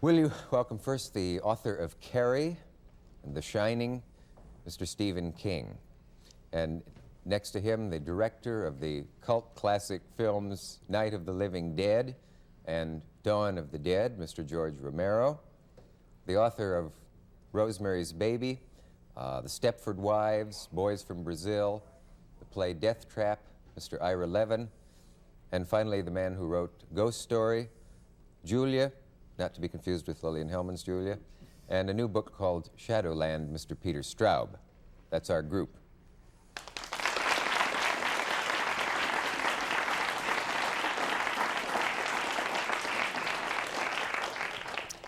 Will you welcome first the author of Carrie and The Shining, Mr. Stephen King, and next to him, the director of the cult classic films Night of the Living Dead and Dawn of the Dead, Mr. George Romero, the author of Rosemary's Baby, The Stepford Wives, Boys from Brazil, the play Death Trap, Mr. Ira Levin, and finally the man who wrote Ghost Story, Julia, not to be confused with Lillian Hellman's Julia, and a new book called Shadowland, Mr. Peter Straub. That's our group.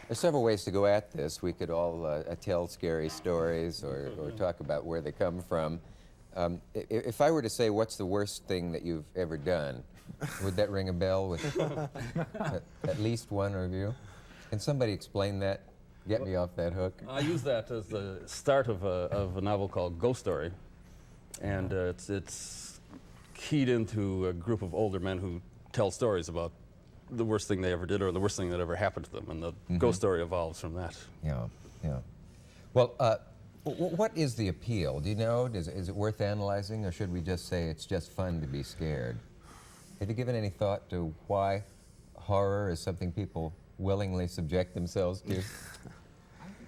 There's several ways to go at this. We could all tell scary stories or talk about where they come from. If I were to say, what's the worst thing that you've ever done, would that ring a bell with at least one of you? Can somebody explain that? Get me off that hook. I use that as the start of a novel called Ghost Story. And it's keyed into a group of older men who tell stories about the worst thing they ever did or the worst thing that ever happened to them. And the ghost story evolves from that. Yeah, yeah. Well, what is the appeal? Do you know? Is it worth analyzing, or should we just say it's just fun to be scared? Have you given any thought to why horror is something people willingly subject themselves to? I think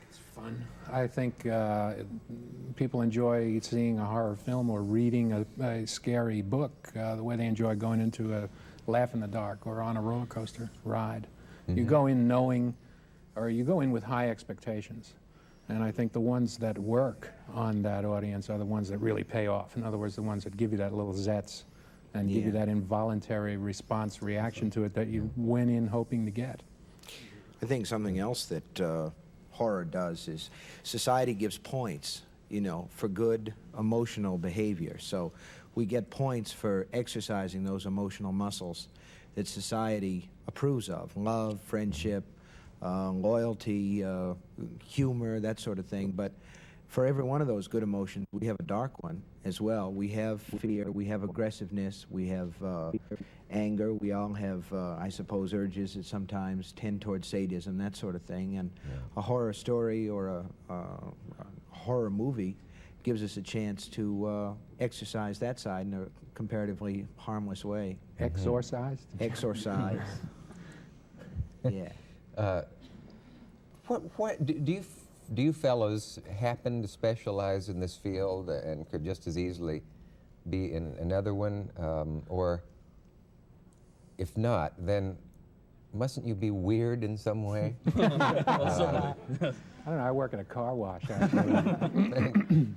it's fun. I think people enjoy seeing a horror film or reading a scary book the way they enjoy going into a laugh in the dark or on a roller coaster ride. You go in knowing, or you go in with high expectations. And I think the ones that work on that audience are the ones that really pay off. In other words, the ones that give you that little zets and give you that involuntary response reaction to it that you went in hoping to get. I think something else that horror does is society gives points, you know, for good emotional behavior. So we get points for exercising those emotional muscles that society approves of: love, friendship, loyalty, humor, that sort of thing. But for every one of those good emotions, we have a dark one as well. We have fear, we have aggressiveness, we have anger, we all have, I suppose, urges that sometimes tend towards sadism, that sort of thing. And a horror story or a horror movie gives us a chance to exercise that side in a comparatively harmless way. Exorcised? Exorcise. Yeah. What do you fellows happen to specialize in this field and could just as easily be in another one? Or if not, then mustn't you be weird in some way? I don't know, I work at a car wash, actually.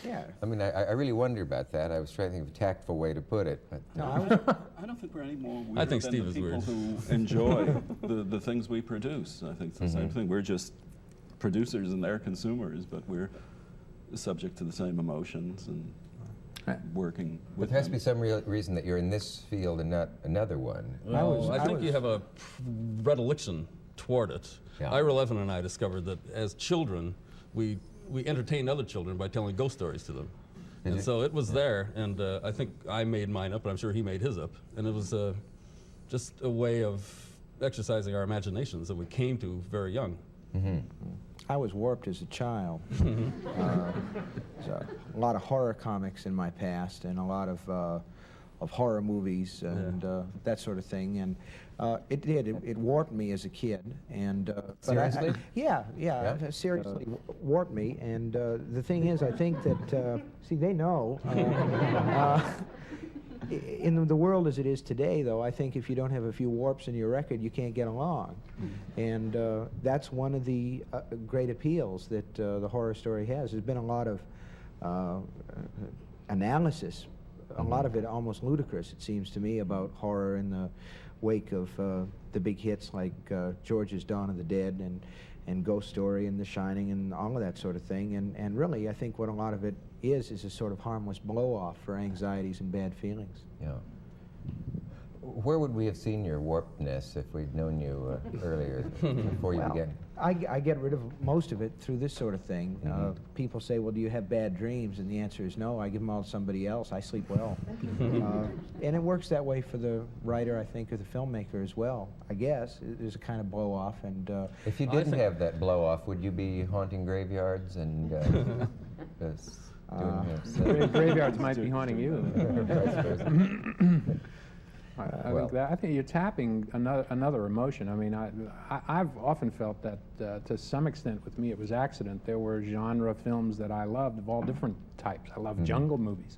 Yeah. I mean, I really wonder about that. I was trying to think of a tactful way to put it. But, I don't think we're any more weird I think than Steve the is people weird. who enjoy the things we produce. I think it's the same thing. We're just producers and they're consumers, but we're subject to the same emotions and working with there has to them. be some real reason that you're in this field and not another one. Well, I think you have a predilection toward it. Yeah. Ira Levin and I discovered that as children, we entertained other children by telling ghost stories to them. And so it was there, and I think I made mine up, but I'm sure he made his up. And it was just a way of exercising our imaginations that we came to very young. I was warped as a child. So a lot of horror comics in my past and a lot of horror movies and that sort of thing. And it warped me as a kid. And Seriously? Yeah, seriously warped me. And the thing is, I think that, see, they know. In the world as it is today, though, I think if you don't have a few warps in your record, you can't get along. And that's one of the great appeals that the horror story has. There's been a lot of analysis, a lot of it almost ludicrous, it seems to me, about horror in the wake of the big hits like George's Dawn of the Dead and Ghost Story and The Shining and all of that sort of thing. And really, I think what a lot of it is a sort of harmless blow-off for anxieties and bad feelings. Yeah. Where would we have seen your warpedness if we'd known you earlier, before you began? I get rid of most of it through this sort of thing. People say, well, do you have bad dreams? And the answer is no. I give them all to somebody else. I sleep well. And it works that way for the writer, I think, or the filmmaker as well, I guess. There's a kind of blow-off. And if you didn't have that blow-off, would you be haunting graveyards and doing this? Graveyards might be haunting you. I think you're tapping another emotion. I mean, I've often felt that to some extent with me it was accident. There were genre films that I loved of all different types. I love jungle movies.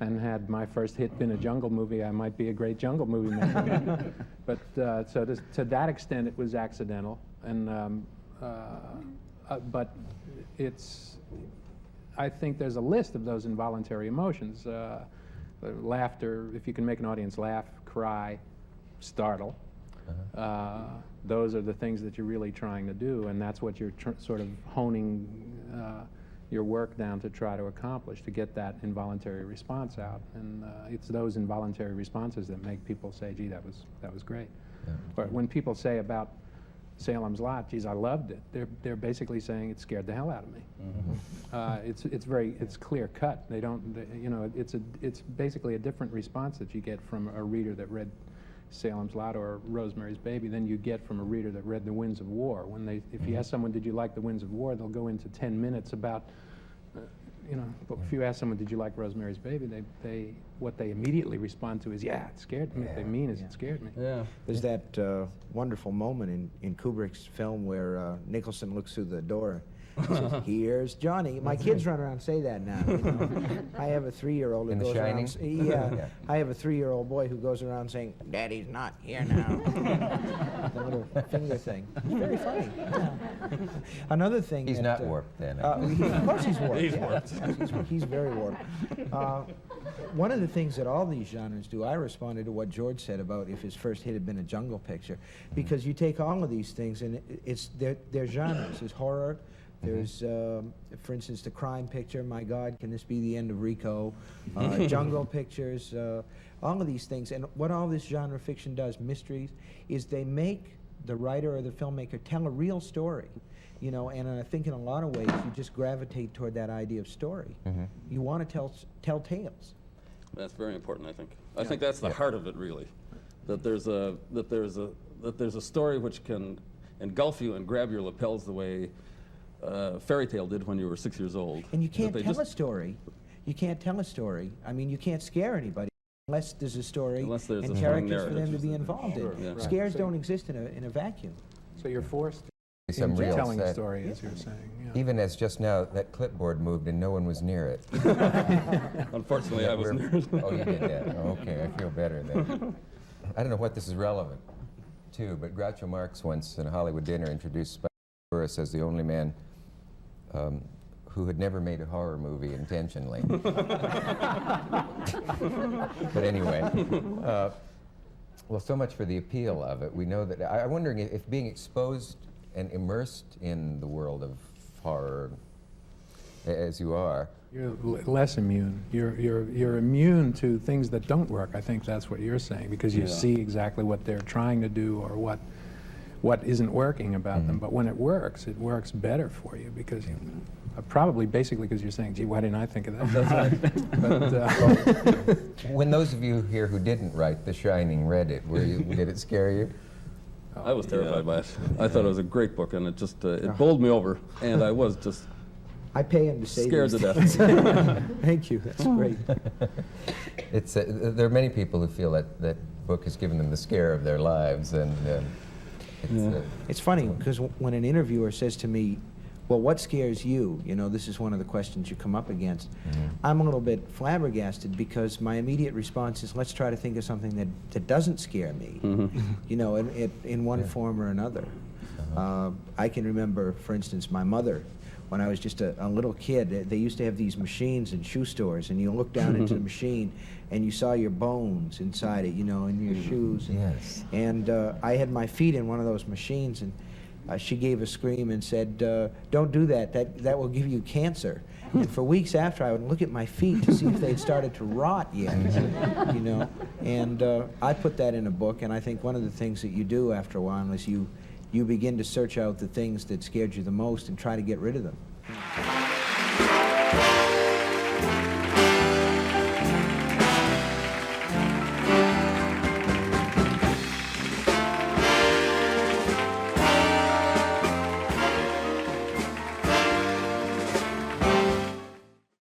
And had my first hit been a jungle movie, I might be a great jungle movie maker. But so to that extent it was accidental. And but I think there's a list of those involuntary emotions. Laughter, if you can make an audience laugh, cry, startle. Those are the things that you're really trying to do, and that's what you're sort of honing your work down to try to accomplish, to get that involuntary response out. And it's those involuntary responses that make people say, gee, that was great. But when people say about Salem's Lot, geez, I loved it, they're basically saying it scared the hell out of me. It's clear cut. You know, it's basically a different response that you get from a reader that read Salem's Lot or Rosemary's Baby than you get from a reader that read The Winds of War. If you ask someone, did you like The Winds of War, they'll go into 10 minutes about, you know, but if you ask someone, did you like Rosemary's Baby, what they immediately respond to is, yeah, it scared me. What they mean is, it scared me. There's that wonderful moment in Kubrick's film where Nicholson looks through the door and says, here's Johnny. My kids run around and say that now. You know? I have a 3-year-old who goes around. Yeah, I have a 3-year-old boy who goes around saying, Daddy's not here now. The little finger thing. It's very funny. Yeah. Another thing. He's not warped then. Of course he's warped. He's warped. He's very warped. One of the things that all these genres do, I responded to what George said about if his first hit had been a jungle picture, because you take all of these things and they're genres. There's horror. There's, for instance, the crime picture, my God, can this be the end of Rico? Jungle pictures, all of these things. And what all this genre fiction does, mysteries, is they make the writer or the filmmaker tell a real story. You know, and I think in a lot of ways you just gravitate toward that idea of story. You want to tell tales. That's very important, I think. I think that's the heart of it, really. That there's a story which can engulf you and grab your lapels the way fairy tale did when you were 6 years old. And you can't tell a story. You can't tell a story. I mean, you can't scare anybody unless there's a story and characters for them to be involved in. Scares don't exist in a vacuum. So you're forced Some real telling a set. story, as you're saying. Even as just now that clipboard moved and no one was near it. Unfortunately, I was near it. Oh, you did that. Oh, okay, I feel better then. I don't know what this is relevant to, but Groucho Marx once in a Hollywood dinner introduced Spike Lee as the only man who had never made a horror movie intentionally. But anyway, well, so much for the appeal of it. We know that. I'm wondering if being exposed and immersed in the world of horror, as you are, You're less immune. You're immune to things that don't work. I think that's what you're saying, because you see exactly what they're trying to do or what isn't working about them. But when it works better for you, because probably basically because you're saying, gee, why didn't I think of that? That's right. But, when those of you here who didn't write The Shining read it, did it scare you? I was terrified by it. I thought it was a great book, and it just it bowled me over, and I was just I pay him to say scared to these death. Thank you. That's great. It's there are many people who feel that book has given them the scare of their lives, and It's funny because when an interviewer says to me, well, what scares you? You know, this is one of the questions you come up against. I'm a little bit flabbergasted because my immediate response is, let's try to think of something that doesn't scare me, you know, in one form or another. I can remember, for instance, my mother, when I was just a little kid, they used to have these machines in shoe stores, and you look down into the machine and you saw your bones inside it, you know, in your shoes. And I had my feet in one of those machines, and she gave a scream and said, don't do that. That will give you cancer. And for weeks after, I would look at my feet to see if they'd started to rot yet, you know. And I put that in a book, and I think one of the things that you do after a while is you begin to search out the things that scared you the most and try to get rid of them.